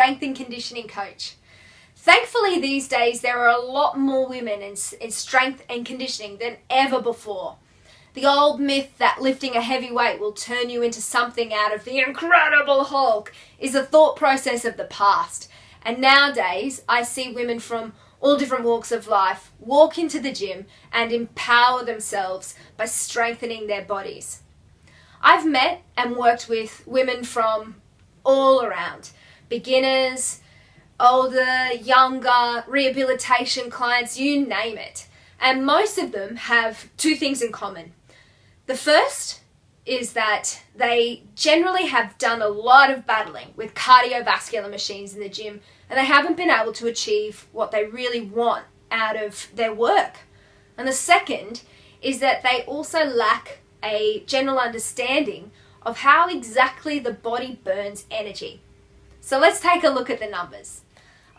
strength and conditioning coach. Thankfully, these days, there are a lot more women in strength and conditioning than ever before. The old myth that lifting a heavy weight will turn you into something out of the Incredible Hulk is a thought process of the past. And nowadays, I see women from all different walks of life walk into the gym and empower themselves by strengthening their bodies. I've met and worked with women from all around, beginners, older, younger, rehabilitation clients, you name it. And most of them have two things in common. The first is that they generally have done a lot of battling with cardiovascular machines in the gym, and they haven't been able to achieve what they really want out of their work. And the second is that they also lack a general understanding of how exactly the body burns energy. So let's take a look at the numbers.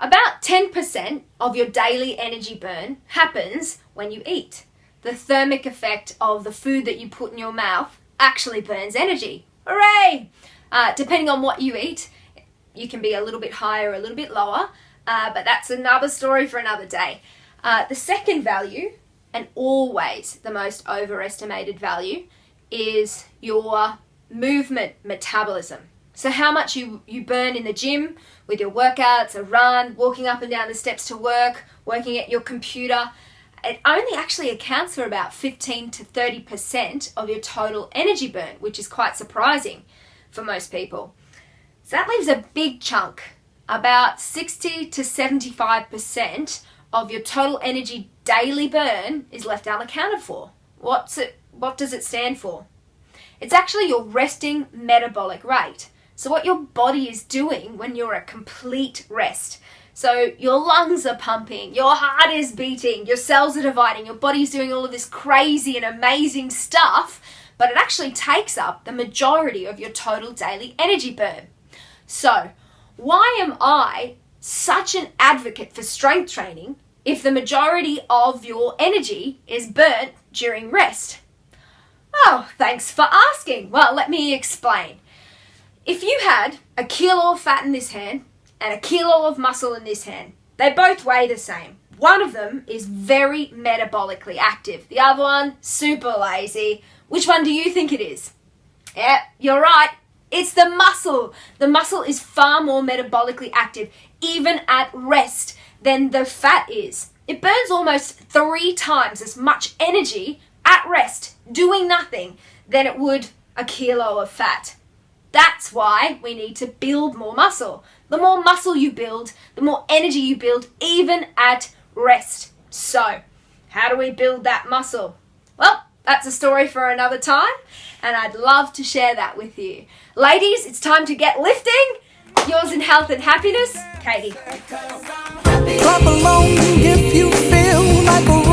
About 10% of your daily energy burn happens when you eat. The thermic effect of the food that you put in your mouth actually burns energy. Hooray! Depending on what you eat, you can be a little bit higher, a little bit lower, but that's another story for another day. The second value, and always the most overestimated value, is your movement metabolism. So how much you burn in the gym with your workouts, a run, walking up and down the steps to work, working at your computer. It only actually accounts for about 15 to 30% of your total energy burn, which is quite surprising for most people. So that leaves a big chunk. About 60 to 75% of your total energy daily burn is left unaccounted for. What does it stand for? It's actually your resting metabolic rate. So what your body is doing when you're at complete rest. So your lungs are pumping, your heart is beating, your cells are dividing, your body's doing all of this crazy and amazing stuff, but it actually takes up the majority of your total daily energy burn. So why am I such an advocate for strength training if the majority of your energy is burnt during rest? Oh, thanks for asking. Well, let me explain. If you had a kilo of fat in this hand and a kilo of muscle in this hand, they both weigh the same. One of them is very metabolically active. The other one, super lazy. Which one do you think it is? Yeah, you're right. It's the muscle. The muscle is far more metabolically active, even at rest, than the fat is. It burns almost 3 times as much energy at rest, doing nothing, than it would a kilo of fat. That's why we need to build more muscle. The more muscle you build, the more energy you build, even at rest. So, how do we build that muscle? Well, that's a story for another time, and I'd love to share that with you. Ladies, it's time to get lifting. Yours in health and happiness, Katie. Clap along if you feel like a